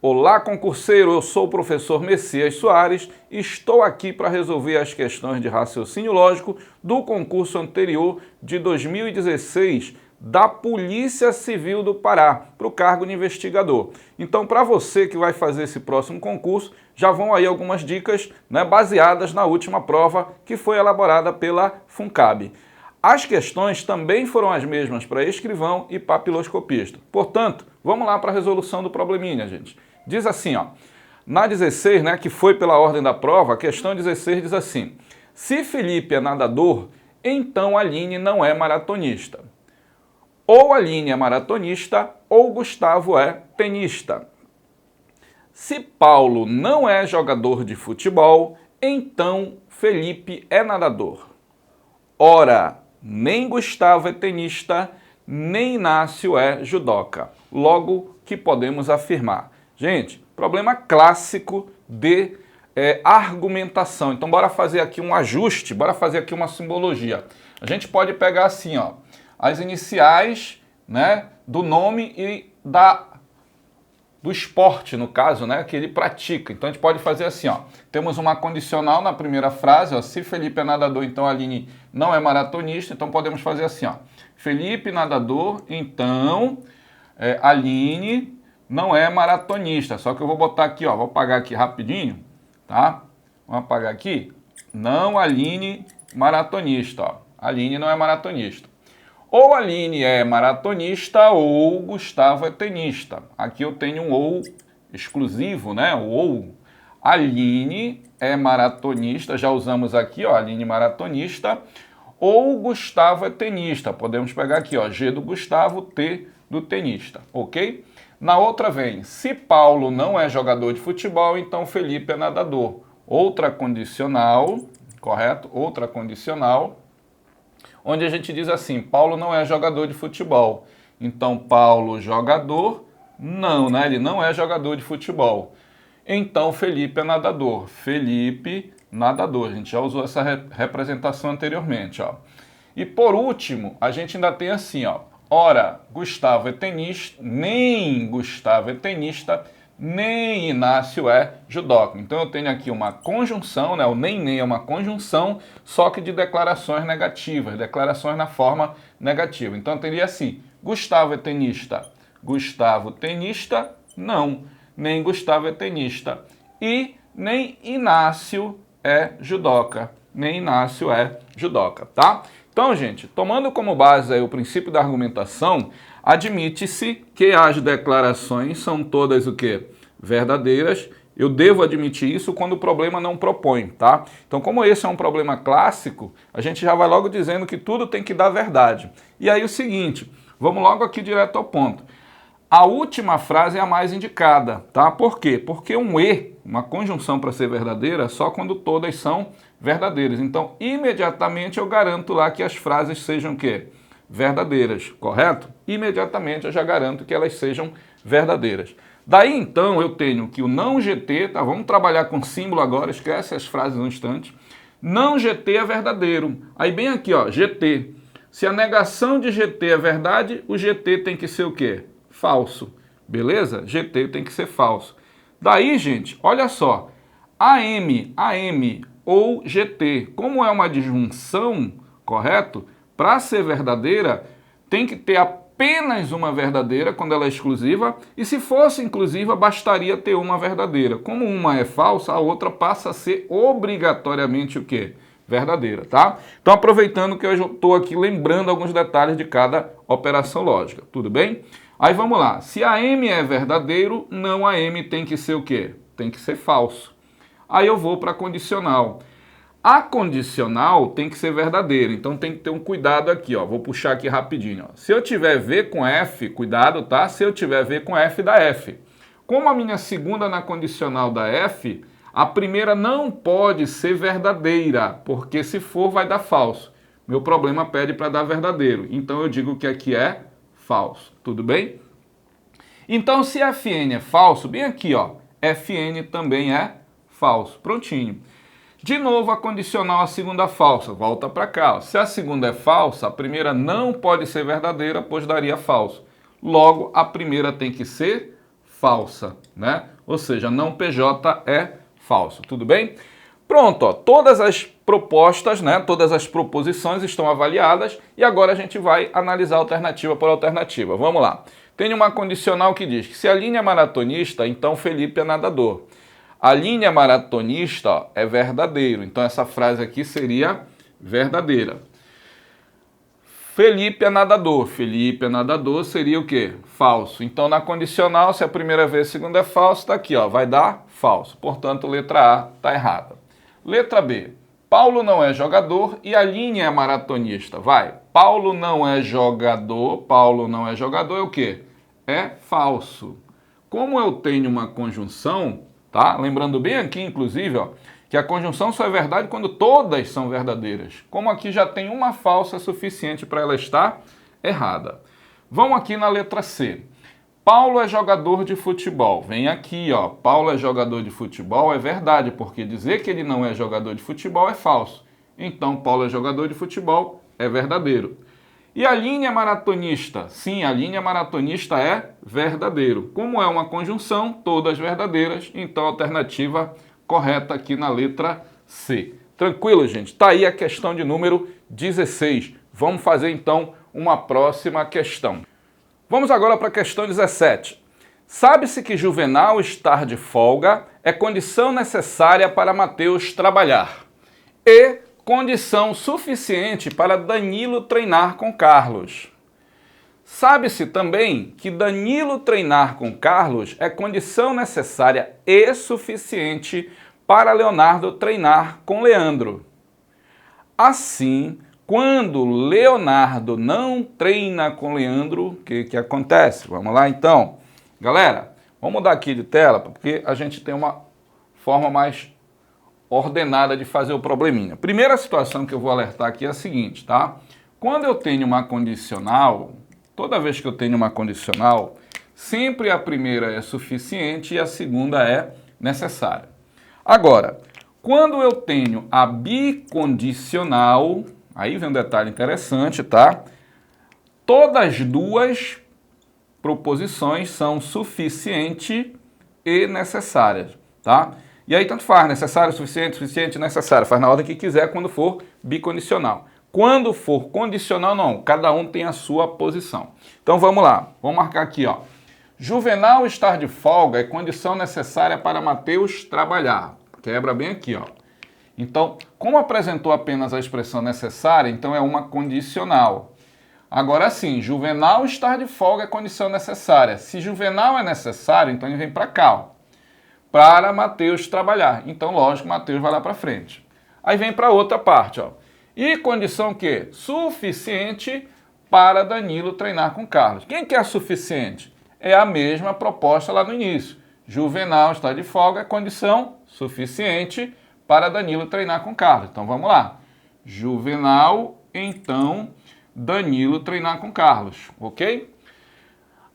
Olá, concurseiro! Eu sou o professor Messias Soares e estou aqui para resolver as questões de raciocínio lógico do concurso anterior de 2016 da Polícia Civil do Pará, para o cargo de investigador. Então, para você que vai fazer esse próximo concurso, já vão aí algumas dicas, né, baseadas na última prova que foi elaborada pela FUNCAB. As questões também foram as mesmas para escrivão e papiloscopista. Portanto, vamos lá para a resolução do probleminha, gente. Diz assim, ó, na 16, né, que foi pela ordem da prova, a questão 16 diz assim: se Felipe é nadador, então Aline não é maratonista. Ou Aline é maratonista, ou Gustavo é tenista. Se Paulo não é jogador de futebol, então Felipe é nadador. Ora, nem Gustavo é tenista, nem Inácio é judoca. Logo que podemos afirmar. Gente, problema clássico de argumentação. Então, bora fazer aqui um ajuste, bora fazer aqui uma simbologia. A gente pode pegar assim, ó, as iniciais, né, do nome e do esporte, no caso, né, que ele pratica. Então, a gente pode fazer assim, ó. Temos uma condicional na primeira frase, ó. Se Felipe é nadador, então Aline não é maratonista. Então, podemos fazer assim, ó. Felipe nadador, então Aline não é maratonista. Só que eu vou botar aqui, ó. Vou apagar aqui rapidinho, tá? Vamos apagar aqui. Não Aline maratonista, ó. Aline não é maratonista. Ou Aline é maratonista ou Gustavo é tenista. Aqui eu tenho um ou exclusivo, né? O ou. Aline é maratonista, já usamos aqui, ó, Aline maratonista. Ou Gustavo é tenista. Podemos pegar aqui, ó, G do Gustavo, T do tenista, ok? Na outra vem, se Paulo não é jogador de futebol, então Felipe é nadador. Outra condicional, correto? Outra condicional, onde a gente diz assim, Paulo não é jogador de futebol. Então, Paulo, jogador, não, né? Ele não é jogador de futebol. Então, Felipe é nadador. Felipe, nadador. A gente já usou essa representação anteriormente, ó. E por último, a gente ainda tem assim, ó. Ora, Gustavo é tenista, nem Gustavo é tenista, nem Inácio é judoca. Então eu tenho aqui uma conjunção, né? O nem é uma conjunção, só que de declarações negativas, declarações na forma negativa. Então eu teria assim, Gustavo é tenista, Gustavo tenista, não, nem Gustavo é tenista. E nem Inácio é judoca, nem Inácio é judoca, tá? Então, gente, tomando como base aí o princípio da argumentação, admite-se que as declarações são todas o quê? Verdadeiras. Eu devo admitir isso quando o problema não propõe, tá? Então, como esse é um problema clássico, a gente já vai logo dizendo que tudo tem que dar verdade. E aí o seguinte, vamos logo aqui direto ao ponto. A última frase é a mais indicada, tá? Por quê? Porque um e, uma conjunção para ser verdadeira, só quando todas são verdadeiras. Então, imediatamente eu garanto lá que as frases sejam o quê? Verdadeiras, correto? Imediatamente eu já garanto que elas sejam verdadeiras. Daí, então, eu tenho que o não GT, tá? Vamos trabalhar com símbolo agora, esquece as frases um instante. Não GT é verdadeiro. Aí, bem aqui, ó, GT. Se a negação de GT é verdade, o GT tem que ser o quê? Falso, beleza? GT tem que ser falso. Daí, gente, olha só, AM ou GT, como é uma disjunção, correto? Para ser verdadeira, tem que ter apenas uma verdadeira quando ela é exclusiva, e se fosse inclusiva, bastaria ter uma verdadeira. Como uma é falsa, a outra passa a ser obrigatoriamente o quê? Verdadeira, tá? Então, aproveitando que eu estou aqui lembrando alguns detalhes de cada operação lógica, tudo bem? Aí vamos lá, se AM é verdadeiro, não AM tem que ser o quê? Tem que ser falso. Aí eu vou para a condicional. A condicional tem que ser verdadeira, então tem que ter um cuidado aqui, ó. Vou puxar aqui rapidinho, ó. Se eu tiver V com F, cuidado, tá? Se eu tiver V com F, dá F. Como a minha segunda na condicional dá F, a primeira não pode ser verdadeira, porque se for vai dar falso. Meu problema pede para dar verdadeiro, então eu digo que aqui é falso, tudo bem? Então, se Fn é falso, bem aqui, ó, Fn também é falso, prontinho. De novo, a condicional, a segunda falsa, volta para cá, ó. Se a segunda é falsa, a primeira não pode ser verdadeira, pois daria falso. Logo, a primeira tem que ser falsa, né? Ou seja, não PJ é falso, tudo bem? Pronto, ó, todas as propostas, né, todas as proposições estão avaliadas e agora a gente vai analisar alternativa por alternativa. Vamos lá. Tem uma condicional que diz que se a linha é maratonista, então Felipe é nadador. A linha maratonista, ó, é verdadeiro, então essa frase aqui seria verdadeira. Felipe é nadador. Felipe é nadador seria o quê? Falso. Então, na condicional, se a primeira vez a segunda é falso, está aqui, ó, vai dar falso. Portanto, letra A está errada. Letra B. Paulo não é jogador e a linha é maratonista. Vai. Paulo não é jogador. Paulo não é jogador é o quê? É falso. Como eu tenho uma conjunção, tá? Lembrando bem aqui, inclusive, ó, que a conjunção só é verdade quando todas são verdadeiras. Como aqui já tem uma falsa suficiente para ela estar errada. Vamos aqui na letra C. Paulo é jogador de futebol. Vem aqui, ó. Paulo é jogador de futebol é verdade, porque dizer que ele não é jogador de futebol é falso. Então, Paulo é jogador de futebol é verdadeiro. E a linha maratonista? Sim, a linha maratonista é verdadeiro. Como é uma conjunção, todas verdadeiras, então a alternativa correta aqui na letra C. Tranquilo, gente? Tá aí a questão de número 16. Vamos fazer então uma próxima questão. Vamos agora para a questão 17. Sabe-se que Juvenal estar de folga é condição necessária para Mateus trabalhar e condição suficiente para Danilo treinar com Carlos. Sabe-se também que Danilo treinar com Carlos é condição necessária e suficiente para Leonardo treinar com Leandro. Assim, quando Leonardo não treina com Leandro, o que acontece? Vamos lá então. Galera, vamos mudar aqui de tela, porque a gente tem uma forma mais ordenada de fazer o probleminha. Primeira situação que eu vou alertar aqui é a seguinte, tá? Quando eu tenho uma condicional, toda vez que eu tenho uma condicional, sempre a primeira é suficiente e a segunda é necessária. Agora, quando eu tenho a bicondicional, aí vem um detalhe interessante, tá? Todas as duas proposições são suficiente e necessárias, tá? E aí tanto faz, necessário, suficiente, necessário. Faz na ordem que quiser quando for bicondicional. Quando for condicional, não. Cada um tem a sua posição. Então vamos lá. Vamos marcar aqui, ó. Juvenal estar de folga é condição necessária para Mateus trabalhar. Quebra bem aqui, ó. Então, como apresentou apenas a expressão necessária, então é uma condicional. Agora sim, Juvenal estar de folga é condição necessária. Se Juvenal é necessário, então ele vem para cá, ó. Para Mateus trabalhar. Então, lógico, Mateus vai lá para frente. Aí vem para outra parte, ó. E condição que? Suficiente para Danilo treinar com Carlos. Quem que é suficiente? É a mesma proposta lá no início. Juvenal está de folga, é condição suficiente para Danilo treinar com Carlos. Então, vamos lá. Juvenal, então, Danilo treinar com Carlos, ok?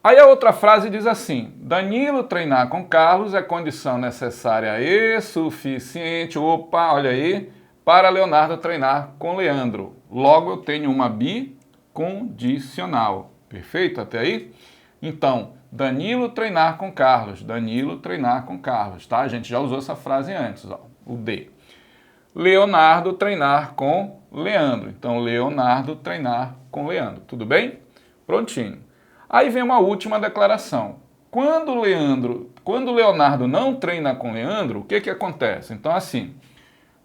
Aí a outra frase diz assim, Danilo treinar com Carlos é condição necessária e suficiente, opa, olha aí, para Leonardo treinar com Leandro. Logo eu tenho uma bicondicional, perfeito até aí? Então, Danilo treinar com Carlos, Danilo treinar com Carlos, tá? A gente já usou essa frase antes, ó, o D. Leonardo treinar com Leandro, então Leonardo treinar com Leandro, tudo bem? Prontinho. Aí vem uma última declaração. Quando Leonardo não treina com Leandro, o que acontece? Então, assim,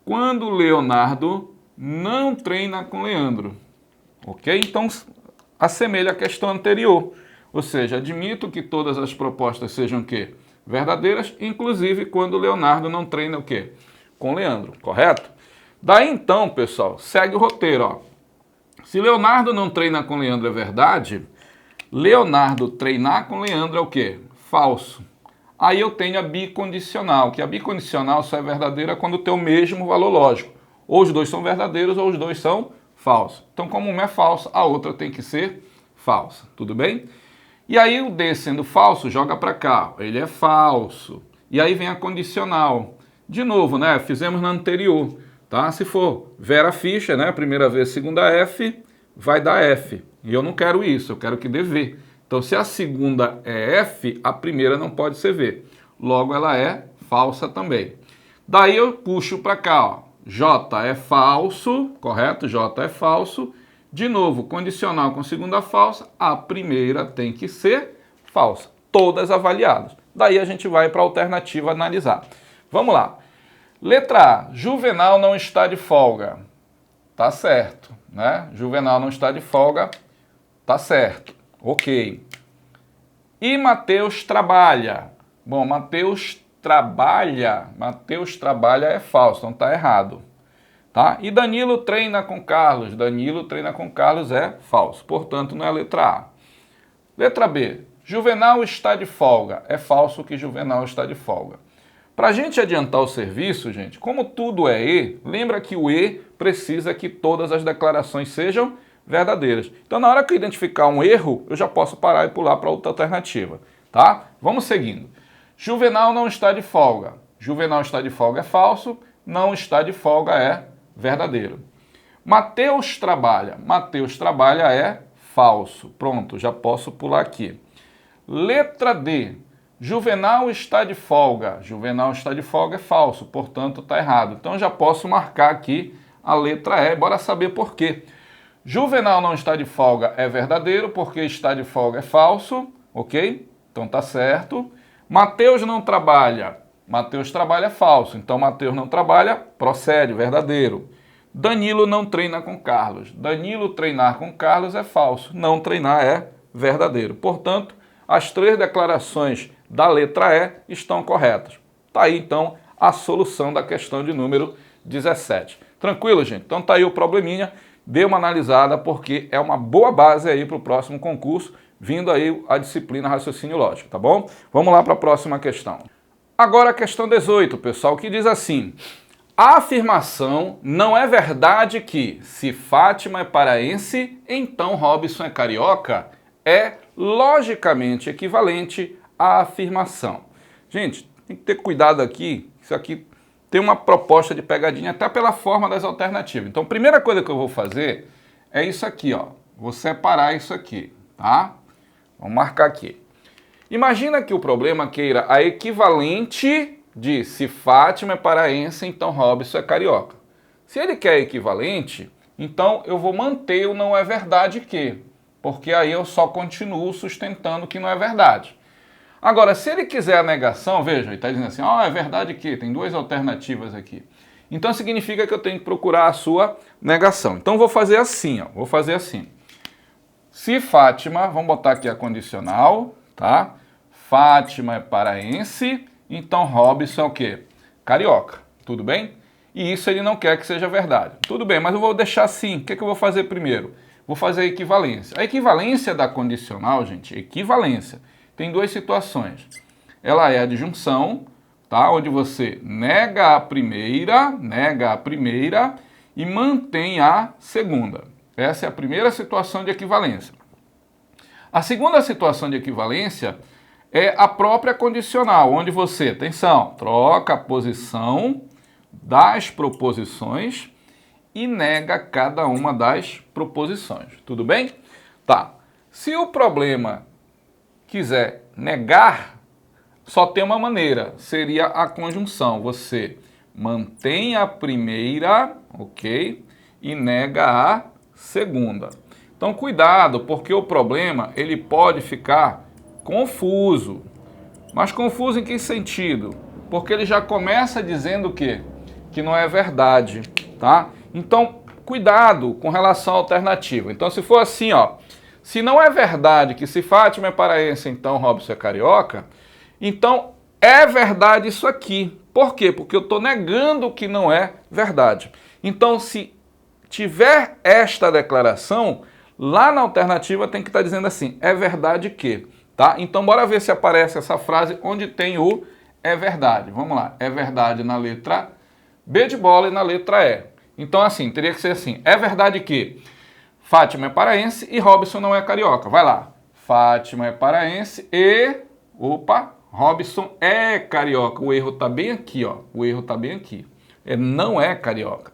quando Leonardo não treina com Leandro, ok? Então, assemelha a questão anterior. Ou seja, admito que todas as propostas sejam o quê? Verdadeiras, inclusive quando Leonardo não treina o quê? Com Leandro, correto? Daí então, pessoal, segue o roteiro, ó. Se Leonardo não treina com Leandro é verdade, Leonardo treinar com Leandro é o quê? Falso. Aí eu tenho a bicondicional, que a bicondicional só é verdadeira quando tem o mesmo valor lógico. Ou os dois são verdadeiros ou os dois são falsos. Então, como uma é falsa, a outra tem que ser falsa. Tudo bem? E aí o D sendo falso, joga para cá. Ele é falso. E aí vem a condicional. De novo, né? Fizemos na anterior. Tá? Se for Vera Fischer, né? Primeira vez, segunda F, vai dar F. E eu não quero isso, eu quero que dê V. Então, se a segunda é F, a primeira não pode ser V. Logo, ela é falsa também. Daí eu puxo para cá, ó. J é falso, correto? J é falso. De novo, condicional com segunda falsa, a primeira tem que ser falsa. Todas avaliadas. Daí a gente vai para a alternativa analisar. Vamos lá. Letra A, Juvenal não está de folga. Tá certo, né? Juvenal não está de folga, tá certo. Ok. E Mateus trabalha. Bom, Mateus trabalha é falso, então tá errado. Tá? E Danilo treina com Carlos. Danilo treina com Carlos é falso. Portanto, não é a letra A. Letra B. Juvenal está de folga. É falso que Juvenal está de folga. Para a gente adiantar o serviço, gente, como tudo é E, lembra que o E precisa que todas as declarações sejam verdadeiras. Então, na hora que eu identificar um erro, eu já posso parar e pular para outra alternativa. Tá? Vamos seguindo. Juvenal não está de folga. Juvenal está de folga é falso. Não está de folga é verdadeiro. Mateus trabalha. Mateus trabalha é falso. Pronto, já posso pular aqui. Letra D. Juvenal está de folga. Juvenal está de folga é falso, portanto está errado. Então já posso marcar aqui a letra E. Bora saber por quê. Juvenal não está de folga é verdadeiro, porque está de folga é falso, ok? Então tá certo. Mateus não trabalha. Mateus trabalha é falso, então Mateus não trabalha, procede, verdadeiro. Danilo não treina com Carlos. Danilo treinar com Carlos é falso, não treinar é verdadeiro. Portanto, as três declarações da letra E estão corretas. Tá aí, então, a solução da questão de número 17. Tranquilo, gente? Então tá aí o probleminha. Dê uma analisada, porque é uma boa base aí para o próximo concurso, vindo aí a disciplina raciocínio lógico, tá bom? Vamos lá para a próxima questão. Agora a questão 18, pessoal, que diz assim: a afirmação não é verdade que, se Fátima é paraense, então Robson é carioca, é logicamente equivalente à afirmação. Gente, tem que ter cuidado aqui, isso aqui tem uma proposta de pegadinha até pela forma das alternativas. Então, a primeira coisa que eu vou fazer é isso aqui, ó. Vou separar isso aqui, tá? Vamos marcar aqui. Imagina que o problema queira a equivalente de se Fátima é paraense, então Robson é carioca. Se ele quer equivalente, então eu vou manter o não é verdade que, porque aí eu só continuo sustentando que não é verdade. Agora, se ele quiser a negação, veja, ele está dizendo assim, é verdade que tem duas alternativas aqui. Então significa que eu tenho que procurar a sua negação. Então vou fazer assim, ó, vou fazer assim. Se Fátima, vamos botar aqui a condicional, tá? Fátima é paraense, então Robson é o quê? Carioca, tudo bem? E isso ele não quer que seja verdade. Tudo bem, mas eu vou deixar assim. O que é que eu vou fazer primeiro? Vou fazer a equivalência. A equivalência da condicional, gente, equivalência, tem duas situações. Ela é a disjunção, tá? Onde você nega a primeira e mantém a segunda. Essa é a primeira situação de equivalência. A segunda situação de equivalência é a própria condicional, onde você, atenção, troca a posição das proposições e nega cada uma das proposições. Tudo bem? Tá. Se o problema quiser negar, só tem uma maneira, seria a conjunção. Você mantém a primeira, ok? E nega a segunda. Então, cuidado, porque o problema ele pode ficar confuso. Mas confuso em que sentido? Porque ele já começa dizendo o quê? Que não é verdade, tá? Então, cuidado com relação à alternativa. Então, se for assim, ó, se não é verdade que se Fátima é paraense, então Robson é carioca, então é verdade isso aqui. Por quê? Porque eu estou negando que não é verdade. Então, se tiver esta declaração, lá na alternativa tem que estar dizendo assim, é verdade que, tá? Então, bora ver se aparece essa frase onde tem o é verdade. Vamos lá, é verdade na letra B de bola e na letra E. Então, assim, teria que ser assim, é verdade que Fátima é paraense e Robson não é carioca. Vai lá, Fátima é paraense e, Robson é carioca. O erro tá bem aqui, ó, o erro tá bem aqui. Não é carioca.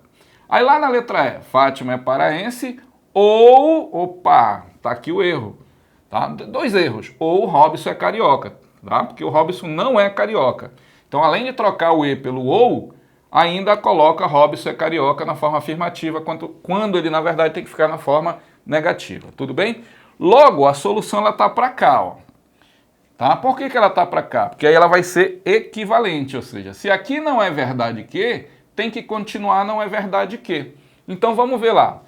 Aí lá na letra E, Fátima é paraense ou, tá aqui o erro. Tá? Dois erros. Ou o Robson é carioca, tá? Porque o Robson não é carioca. Então, além de trocar o E pelo ou, ainda coloca Robson é carioca na forma afirmativa, quando ele, na verdade, tem que ficar na forma negativa. Tudo bem? Logo, a solução está para cá, ó. Tá? Por que ela está para cá? Porque aí ela vai ser equivalente, ou seja, se aqui não é verdade que, tem que continuar não é verdade que. Então vamos ver lá.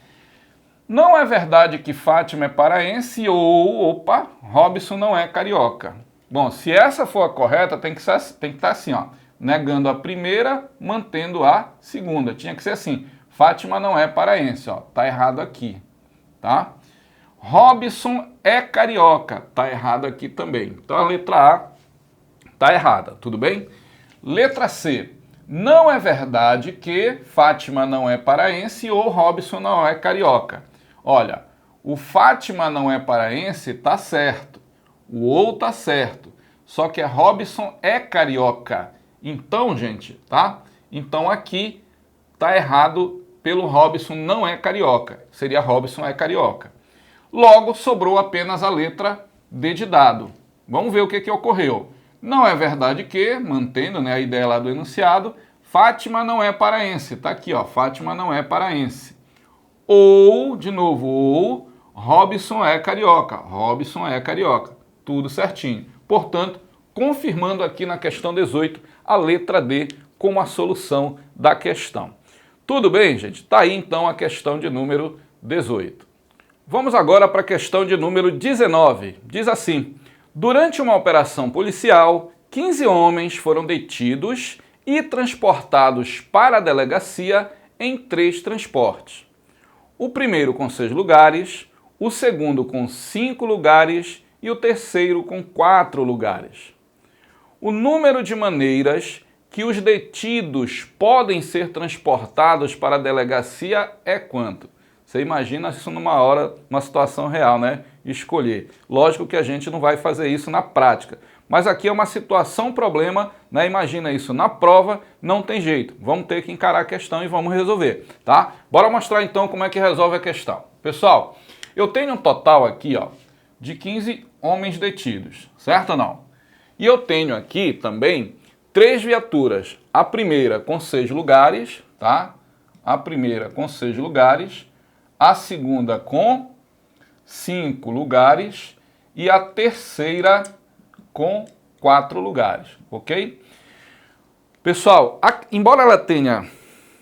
Não é verdade que Fátima é paraense ou, opa, Robson não é carioca. Bom, se essa for a correta, tem que estar assim, ó, negando a primeira, mantendo a segunda. Tinha que ser assim, Fátima não é paraense, ó, tá errado aqui, tá? Robson é carioca, tá errado aqui também. Então a letra A tá errada, tudo bem? Letra C, não é verdade que Fátima não é paraense ou Robson não é carioca. Olha, o Fátima não é paraense tá certo, o ou tá certo, só que Robson é carioca. Então, gente, tá? Então aqui tá errado pelo Robson não é carioca, seria Robson é carioca. Logo, sobrou apenas a letra D de dado. Vamos ver o que ocorreu. Não é verdade que, mantendo, né, a ideia lá do enunciado, Fátima não é paraense. Está aqui, ó, Fátima não é paraense. Ou, de novo, ou Robson é carioca. Robson é carioca. Tudo certinho. Portanto, confirmando aqui na questão 18 a letra D como a solução da questão. Tudo bem, gente? Está aí então a questão de número 18. Vamos agora para a questão de número 19. Diz assim: durante uma operação policial, 15 homens foram detidos e transportados para a delegacia em 3 transportes. O primeiro com 6 lugares, o segundo com 5 lugares e o terceiro com 4 lugares. O número de maneiras que os detidos podem ser transportados para a delegacia é quanto? Você imagina isso numa hora, uma situação real, né? Escolher. Lógico que a gente não vai fazer isso na prática. Mas aqui é uma situação, problema, né? Imagina isso na prova, não tem jeito. Vamos ter que encarar a questão e vamos resolver, tá? Bora mostrar então como é que resolve a questão. Pessoal, eu tenho um total aqui, ó, de 15 homens detidos, certo ou não? E eu tenho aqui também 3 viaturas. A primeira com 6 lugares, tá? A primeira com 6 lugares. A segunda com 5 lugares e a terceira com 4 lugares, ok? Pessoal, embora ela tenha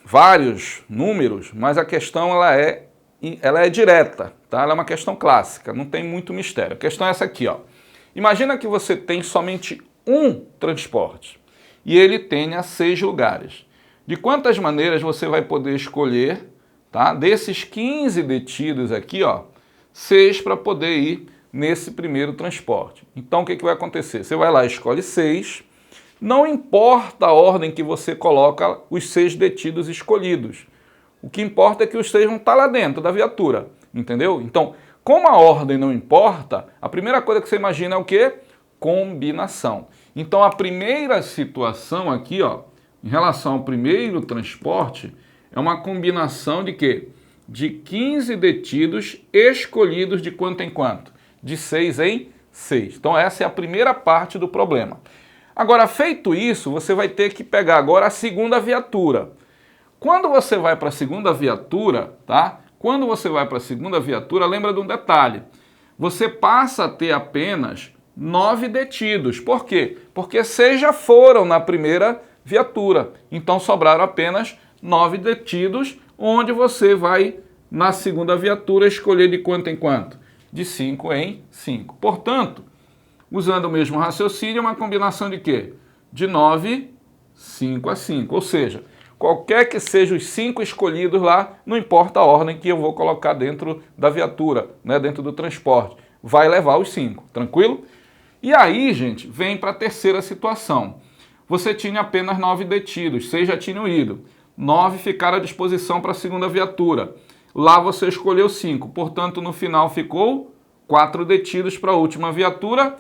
vários números, mas a questão ela é direta, tá? Ela é uma questão clássica, não tem muito mistério. A questão é essa aqui, ó. Imagina que você tem somente um transporte e ele tenha 6 lugares. De quantas maneiras você vai poder escolher, tá? Desses 15 detidos aqui, ó, 6 para poder ir nesse primeiro transporte. Então, o que vai acontecer? Você vai lá, escolhe 6, não importa a ordem que você coloca os 6 detidos escolhidos. O que importa é que os 6 vão estar lá dentro da viatura, entendeu? Então, como a ordem não importa, a primeira coisa que você imagina é o quê? Combinação. Então, a primeira situação aqui, ó, em relação ao primeiro transporte, é uma combinação de quê? De 15 detidos escolhidos de quanto em quanto? De 6 em 6. Então essa é a primeira parte do problema. Agora, feito isso, você vai ter que pegar agora a segunda viatura. Quando você vai para a segunda viatura, tá? Quando você vai para a segunda viatura, lembra de um detalhe. Você passa a ter apenas 9 detidos. Por quê? Porque 6 já foram na primeira viatura. Então sobraram apenas 9 detidos, onde você vai, na segunda viatura, escolher de quanto em quanto? De 5 em 5. Portanto, usando o mesmo raciocínio, é uma combinação de quê? De 9, 5 a 5. Ou seja, qualquer que seja os 5 escolhidos lá, não importa a ordem que eu vou colocar dentro da viatura, né, dentro do transporte, vai levar os 5, tranquilo? E aí, gente, vem para a terceira situação. Você tinha apenas 9 detidos, 6 já tinham ido. 9 ficaram à disposição para a segunda viatura. Lá você escolheu 5, portanto, no final ficou 4 detidos para a última viatura,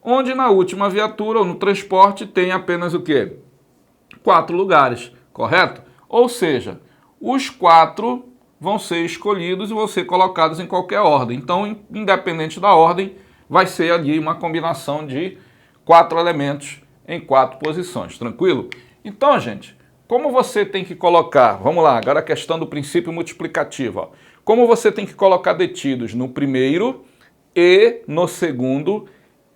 onde na última viatura, ou no transporte, tem apenas o quê? 4 lugares, correto? Ou seja, os 4 vão ser escolhidos e vão ser colocados em qualquer ordem. Então, independente da ordem, vai ser ali uma combinação de 4 elementos em 4 posições, tranquilo? Então, gente, como você tem que colocar, vamos lá, agora a questão do princípio multiplicativo, ó. Como você tem que colocar detidos no primeiro e no segundo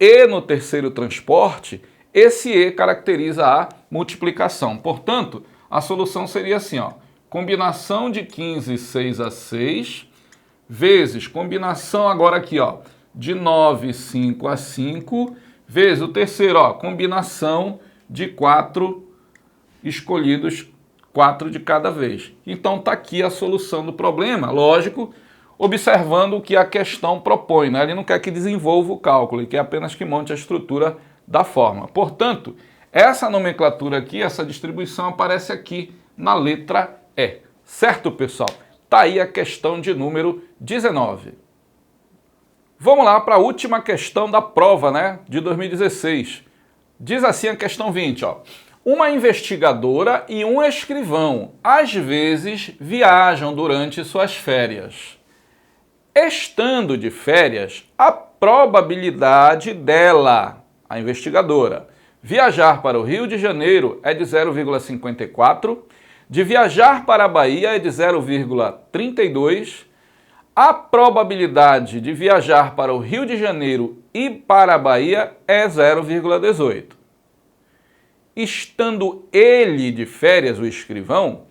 e no terceiro transporte, esse E caracteriza a multiplicação. Portanto, a solução seria assim, ó, combinação de 15, 6 a 6, vezes combinação agora aqui, ó, de 9, 5 a 5, vezes o terceiro, ó, combinação de 4 escolhidos, 4 de cada vez. Então tá aqui a solução do problema, lógico, observando o que a questão propõe, né? Ele não quer que desenvolva o cálculo, ele quer apenas que monte a estrutura da forma. Portanto, essa nomenclatura aqui, essa distribuição aparece aqui na letra E. Certo, pessoal? Tá aí a questão de número 19. Vamos lá para a última questão da prova, né, de 2016. Diz assim a questão 20, ó. Uma investigadora e um escrivão, às vezes, viajam durante suas férias. Estando de férias, a probabilidade dela, a investigadora, viajar para o Rio de Janeiro é de 0,54, de viajar para a Bahia é de 0,32, a probabilidade de viajar para o Rio de Janeiro e para a Bahia é 0,18. Estando ele de férias, o escrivão,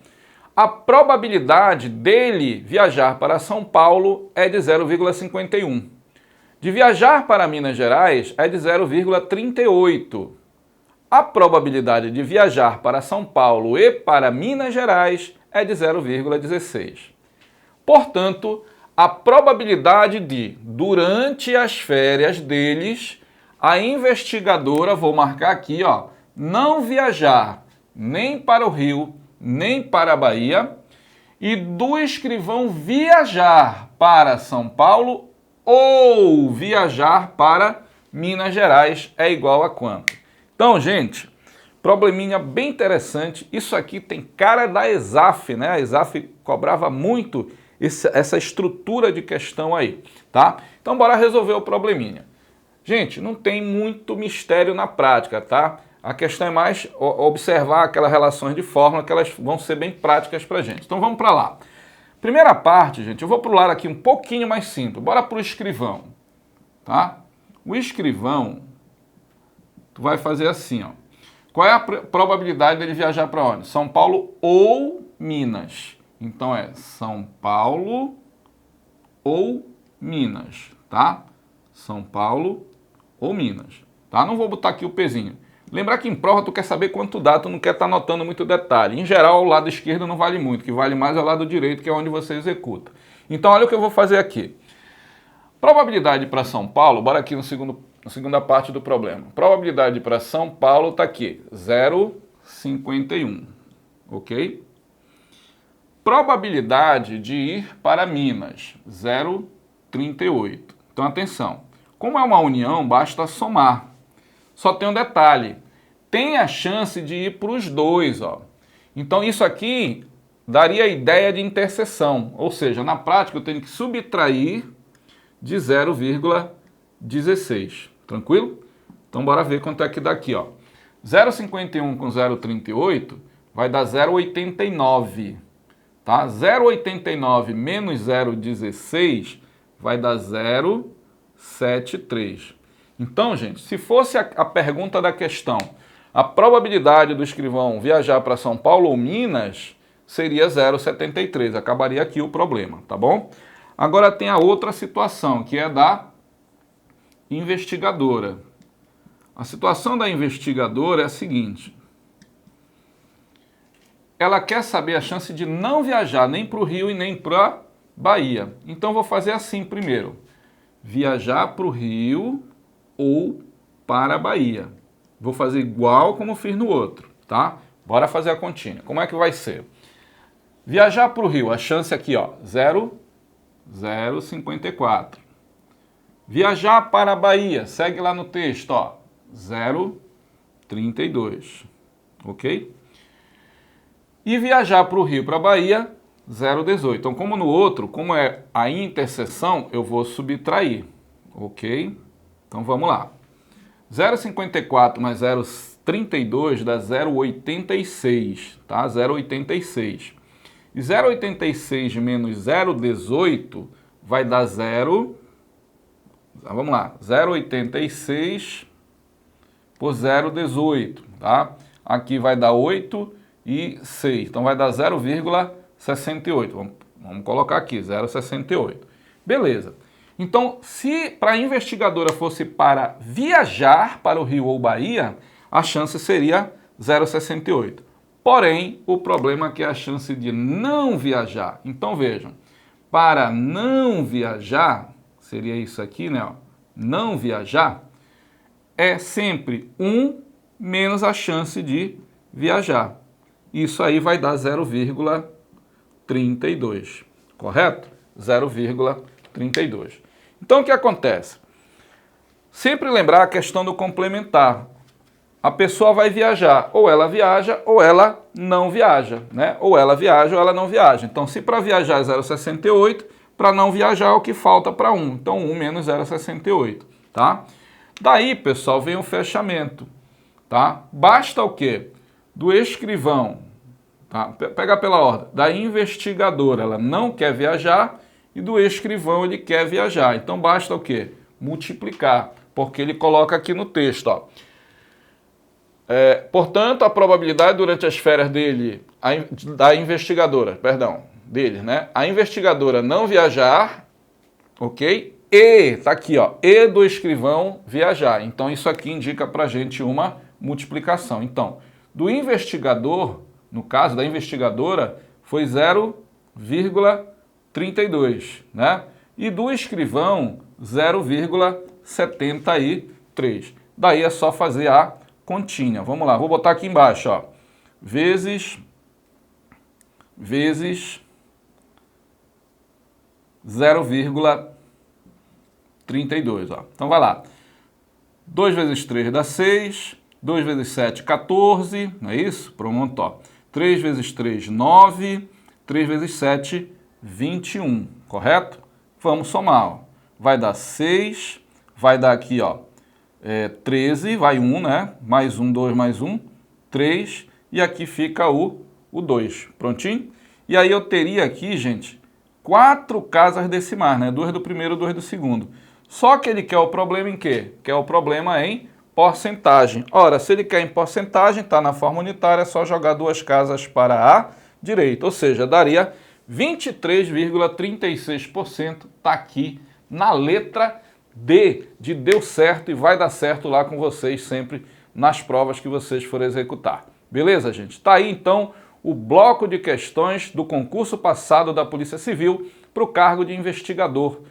a probabilidade dele viajar para São Paulo é de 0,51. De viajar para Minas Gerais é de 0,38. A probabilidade de viajar para São Paulo e para Minas Gerais é de 0,16. Portanto, a probabilidade de, durante as férias deles, a investigadora, vou marcar aqui, ó, não viajar nem para o Rio, nem para a Bahia, e do escrivão viajar para São Paulo ou viajar para Minas Gerais é igual a quanto? Então, gente, probleminha bem interessante. Isso aqui tem cara da ESAF, né? A ESAF cobrava muito essa estrutura de questão aí, tá? Então, bora resolver o probleminha. Gente, não tem muito mistério na prática, tá? A questão é mais observar aquelas relações de fórmula que elas vão ser bem práticas pra gente. Então, vamos para lá. Primeira parte, gente, eu vou pro lado aqui um pouquinho mais simples. Bora pro escrivão, tá? O escrivão, tu vai fazer assim, ó. Qual é a probabilidade dele viajar para onde? São Paulo ou Minas. Então é São Paulo ou Minas, tá? São Paulo ou Minas, tá? Não vou botar aqui o pezinho. Lembrar que em prova tu quer saber quanto dá, tu não quer estar anotando muito detalhe. Em geral, o lado esquerdo não vale muito, o que vale mais é o lado direito, que é onde você executa. Então olha o que eu vou fazer aqui. Probabilidade para São Paulo, bora aqui na segunda parte do problema. Probabilidade para São Paulo está aqui, 0,51, ok? Probabilidade de ir para Minas, 0,38. Então atenção, como é uma união, basta somar. Só tem um detalhe, tem a chance de ir para os dois, ó. Então isso aqui daria a ideia de interseção, ou seja, na prática eu tenho que subtrair de 0,16, tranquilo? Então bora ver quanto é que dá aqui, ó. 0,51 com 0,38 vai dar 0,89, tá? 0,89 menos 0,16 vai dar 0,73. Então, gente, se fosse a pergunta da questão, a probabilidade do escrivão viajar para São Paulo ou Minas seria 0,73. Acabaria aqui o problema, tá bom? Agora tem a outra situação, que é da investigadora. A situação da investigadora é a seguinte. Ela quer saber a chance de não viajar nem para o Rio e nem para a Bahia. Então, vou fazer assim primeiro. Viajar para o Rio ou para a Bahia. Vou fazer igual como fiz no outro, tá? Bora fazer a continha. Como é que vai ser? Viajar para o Rio, a chance aqui, ó, 0,54. Viajar para a Bahia, segue lá no texto, ó, 0,32, ok? E viajar para o Rio, para a Bahia, 0,18. Então, como no outro, como é a interseção, eu vou subtrair, ok? Então, vamos lá. 0,54 mais 0,32 dá 0,86, tá? 0,86. E 0,86 menos 0,18 vai dar 0... Vamos lá, 0,86 por 0,18, tá? Aqui vai dar 8 e 6, então vai dar 0,68. Vamos colocar aqui, 0,68. Beleza. Então, se para a investigadora fosse para viajar para o Rio ou Bahia, a chance seria 0,68. Porém, o problema é a chance de não viajar. Então, vejam, para não viajar, seria isso aqui, né? Ó, não viajar, é sempre 1 menos a chance de viajar. Isso aí vai dar 0,32, correto? 0,32. Então, o que acontece? Sempre lembrar a questão do complementar. A pessoa vai viajar, ou ela viaja ou ela não viaja, né? Ou ela viaja ou ela não viaja. Então, se para viajar é 0,68, para não viajar é o que falta para 1. Então, 1 menos 0,68, tá? Daí, pessoal, vem o fechamento, tá? Basta o quê? Do escrivão, tá? Pega pela ordem. Da investigadora, ela não quer viajar, e do escrivão, ele quer viajar. Então, basta o quê? Multiplicar, porque ele coloca aqui no texto, ó. Portanto, a probabilidade durante as férias dele, da investigadora, perdão, dele, né? A investigadora não viajar, ok? E, tá aqui, ó, e do escrivão viajar. Então, isso aqui indica pra gente uma multiplicação. Então, do investigador, no caso da investigadora, foi 0,32, né? E do escrivão, 0,73. Daí é só fazer a continha. Vamos lá, vou botar aqui embaixo, ó. Vezes 0,32, ó. Então vai lá. 2 vezes 3 dá 6, 2 vezes 7, 14, não é isso? Pronto, ó. 3 vezes 3, 9, 3 vezes 7, 21, correto? Vamos somar, ó. Vai dar 6, vai dar aqui, ó, 13, vai 1, né? Mais 1, 2, mais 1, 3, e aqui fica o 2, prontinho? E aí eu teria aqui, gente, 4 casas decimais, né? 2 do primeiro, 2 do segundo. Só que ele quer o problema em quê? Quer o problema em porcentagem. Ora, se ele quer em porcentagem, está na forma unitária, é só jogar 2 casas para a direita, ou seja, daria 23,36%, está aqui na letra D, de deu certo e vai dar certo lá com vocês sempre nas provas que vocês forem executar. Beleza, gente? Tá aí então o bloco de questões do concurso passado da Polícia Civil para o cargo de investigador.